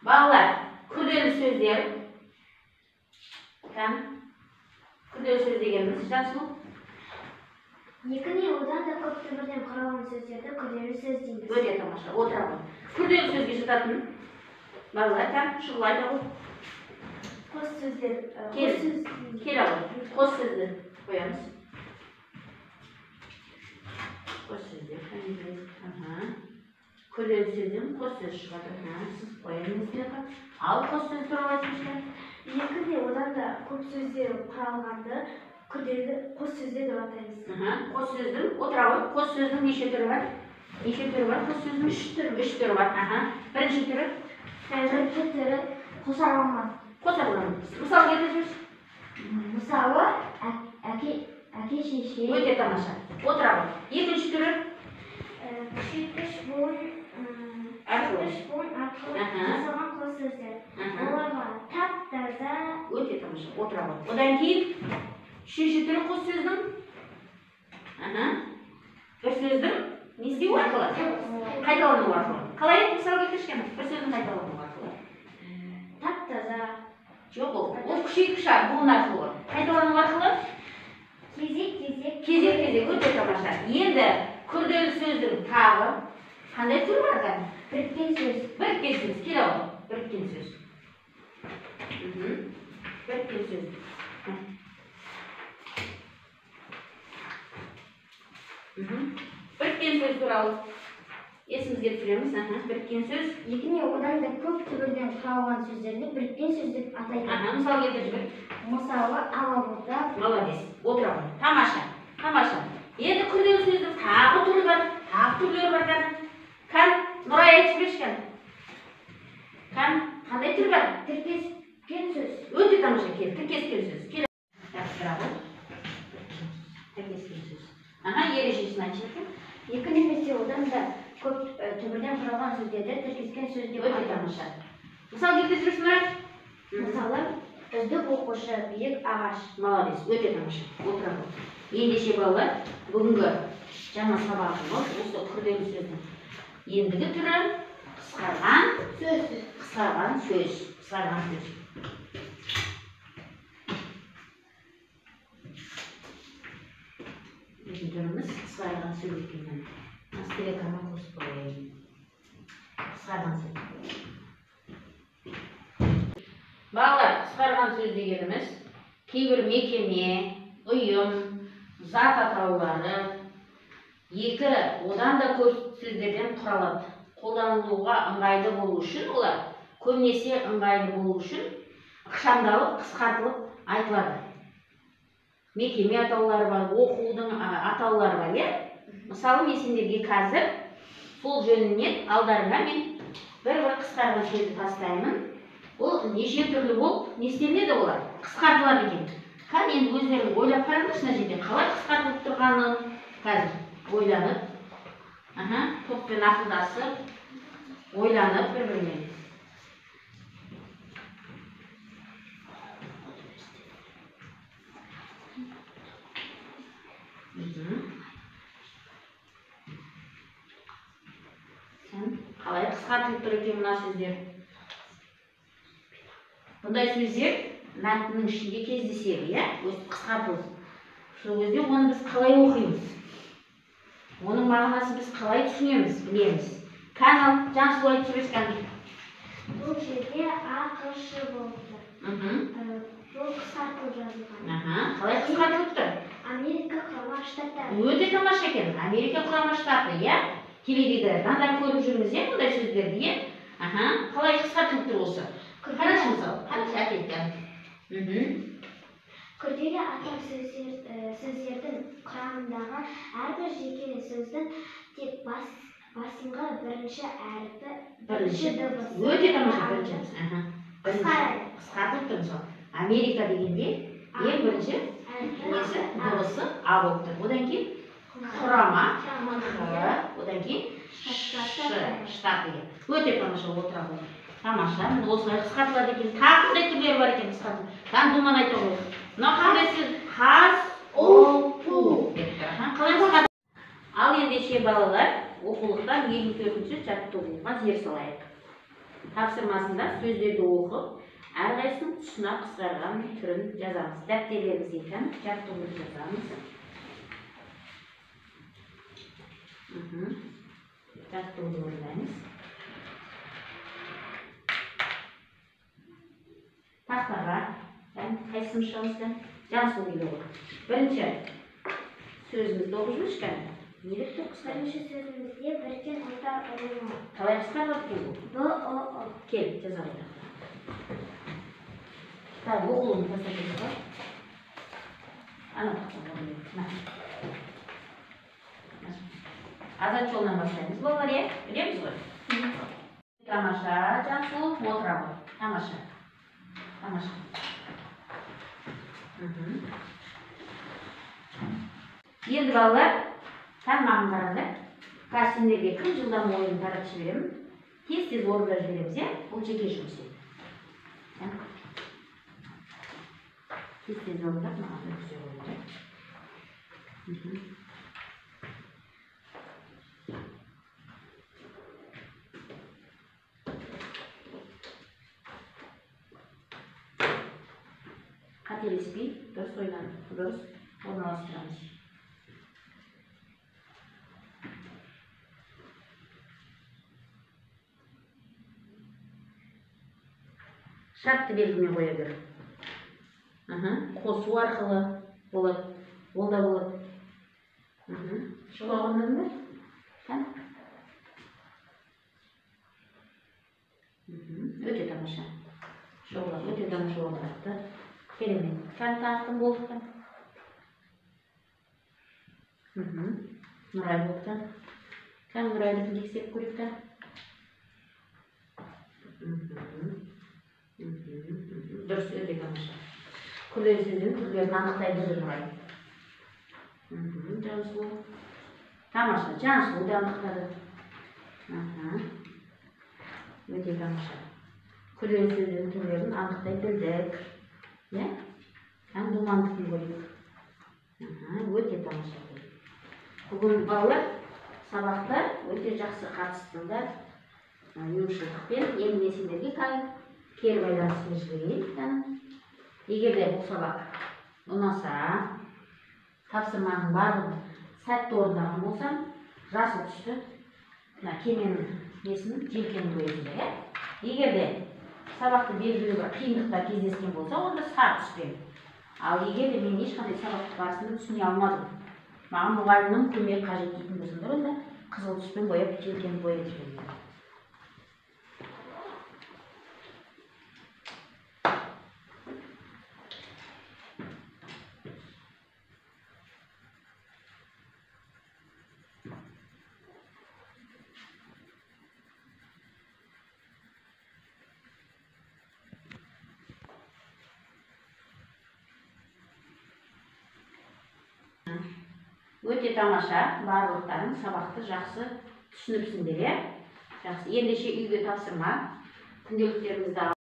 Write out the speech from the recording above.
Балалар, күрделі сөздер. Күрделі сөз дегеніміз Жансұлу? Екі не одан да көп түбірден құралған сөздерді күрделі сөз дейміз. Өте тамаша, отыра ғой. Күрделі сөзге жататын балалар, шұғыл айта ғой. Қос сөздер. Кел алып, қос сөзді қоямыз. Қос сөздер, күрделі сөзден қос сөз шығады. Сіз қоямыз. Ал қос сөз туралы айтыңызшы. Екі не одан да көп сөздер құралғанды күрделі қос сөздер деп атаймыз. Қос сөздің, отыра ғой, қос сөздің неше түрі бар? Неше түрі бар? Қос сөздің үш түрі бар. Бірінші түрі? Бірінші түрі қосарланма. Қосарланма. Мысал келтіріңіз. Мысалы, әке шеше. Өте тамаша. Отыра ғой. Екінші түрі? Күшейткіш буын арқылы жасалған қос сөздер. Оларға тап-таза. Өте тамаша. Отыра ғой. Одан кейін үшінші түрі қос сөздің? Бір сөздің не істеу арқылы? Қайталану арқылы. Қалай мысал келтірішкен? Бір сөздің қайталану арқылы. Тап-таза. Жоқ ол. Ол күшейткіш буын арқылы. Қайталану арқылы? Кезек-кезек. Кезек-кезек. Өте тамаша. Енді күрделі сөздің тағы қандай түрі бар екен? Біріккен сөз. Біріккен сөз. Келе ғой. Біріккен сөз. Біріккен сөз. Біріккен сөз туралы есімізге түсіреміз. Біріккен сөз. Екі не одан да көп түбірден құралған сөздерді біріккен сөз деп атайды. Мысал келтіріп бір. Мысалы, алабода. Молодец. Отыра ғой. Тамаша. Тамаша. Енді күрделі сөздің тағы түрі бар. Тағы түрлері бар. Нұрай айтып берші. Қандай түр бар? Тіркескен сөз. Өте тамаша. Тіркескен сөз. Келе. Тіркескен сөз. Ережесін айтшы. Екі немесе одан да көп түбірден құралған сөздерді тіркескен сөз деп атайды. Өте тамаша. Мысал келтіріп жүрсің Нұрай? Мысалы, үздік оқушы, биік ағаш. Молодец. Өте тамаша. Отыра ғой. Ендеше балалар, бүгінгі жаңа сабағымыз осы күрделі сөздің ендігі түрі қысқарған сөз. Қысқарған сөз. Қысқарған сөз. Біздің түріміз қысқарған сөз екенін. Стрелканы қосып қояйын. Қысқарған сөз. Балалар, қысқарған сөз дегеніміз кейбір мекеме, ұйым, зат атаулары екі одан да көп сөздерден құралады. Қолданылуға ыңғайлы болу үшін олар көбінесе ыңғайлы болу үшін ықшамдалып, қысқартылып айтылады. Мекеме атаулары бар, оқудың атаулары бар, Мысалы, мен сендерге қазір сол жөнінен алдарына мен бір қысқарған сөзді тастаймын. Ол неше түрлі болып, не істелінеді олар? Қысқартылады екен. Енді өздерің ойлап қараңызшы мына жерде қалай қысқартылып тұрғанын қазір ойланып, топпен ақылдасып, ойланып бір-бірімен. Қалай қысқартылып тұр екен мына сөздер? Бұндай сөздер мәтіннің ішінде кездеседі, қысқартылып. Сол кезде оны біз қалай оқимыз? Оның мағынасын біз қалай түсінеміз, білеміз? Жансұлу айтып жүрсің. Бұл жерде ақш болды. Бұл қысқартылып жазылған. Қалай қысқартылып тұр? Америка құрама штаттары. Өте тамаша екен. Америка құрама штаты, теледидардан көріп жүрміз, бұндай сөздерді, қалай қысқартылып тұр осы? Қарашы мысалы, қарашы әкелді. Күрделі атам сөздердің құрамындағы әрбір жеке сөздің тек басыңғы бірінші әріпі, бірінші дыбысы. Өте тамаша бірінші. Қысқартылып тұр мысалы. Америка дегенде ең бірінші несі дыбысы А болып тұр. Одан кейін құрама, одан кейін штат деген. Өте тамаша отыра ғой. Тамаша, осылай қысқартылады екен. Тағы қандай түрлері бар екен қысқартылады. Думан айта ғой. Мынау қандай сөз? Қаз, ол, пу. Қалай қысқартылады? Ал ендеше балалар, оқулықтан 24-ші жаттығуға зер салайық. тапсырмасында сөздерді оқып, әрқайсының тұсына қысқарған түрін жазамыз. Дәптерлерімізге тән жаттығуды жазамыз. Жаттығуды орындаймыз. Тақтаға қайсымыз шығымызды Жансу келе ғой. Бірінші сөзімізді оқып жүрші кәні. Не деп тоқысқа? Бірінші сөзімізде бірден орта ұлы. Қалай қысқарып екен бұл? Б-О-О. Кел, жаза қойдық. Так, оқылуын тастап бар. Ана тақтаға орындайды. Азат жолынан бастаймыз. Балалар, е? Білеміз ғой? Тамаша, Жансу, отыра ғой. Тамаша. Тамаша. Енді балалар, маған қараңдар. Қазір сендерге кім жылдам ойын таратып жіберемін. Тез орындап жібереміз, е? Бұл жеке жұмыс еді. Тез орындап, маған өткізе қойды. Қателеспей, дұрыс ойланып, дұрыс орналастырамыз. Шартты белгімен қоя бер. Қосу арқылы болады. Ол да болады. Шолағындан ба? Өте тамаша. Шолақ, өте тамаша отырақты. Керемет. Кән тақтым болдық. Нұрай болдық. Кән Нұрайлықын тексеріп көріп. Дұрыс, өте тамаша. Күлген сөздің түрлерін анықтай білді Нұрай. Жансу. Тамаша, Жансу да анықтады. Өте тамаша. Күлген сөздің түрлерін анықтай білдік. Кән думандықын көрдік. Өте тамаша. Бүгін балалар сабақта өте жақсы қатыстыңдар. Ұйымшылдықпен енді сендерге кері байланысты жіберейін. Егер де бұл сабақ ұнаса, тапсырманың барлығын сәтті орындаған болсам, жасы түсті кеменің несін желкенін қоясыңдар. Егер де сабақты белгілі бір қиындықтар кездескен болса, онда сары түспен. Ал егер де мен ешқандай сабақты барысында түсіне алмадым, маған мұғалімнің көмегі қажет дейтін болсаңдар, онда қызыл түспен бояп желкенін қоя жіберіңдер. Өте тамаша, барлықтарың сабақты жақсы түсініпсіңдер, е? Жақсы. Ендеше үйге тапсырма, күнделіктеріңізді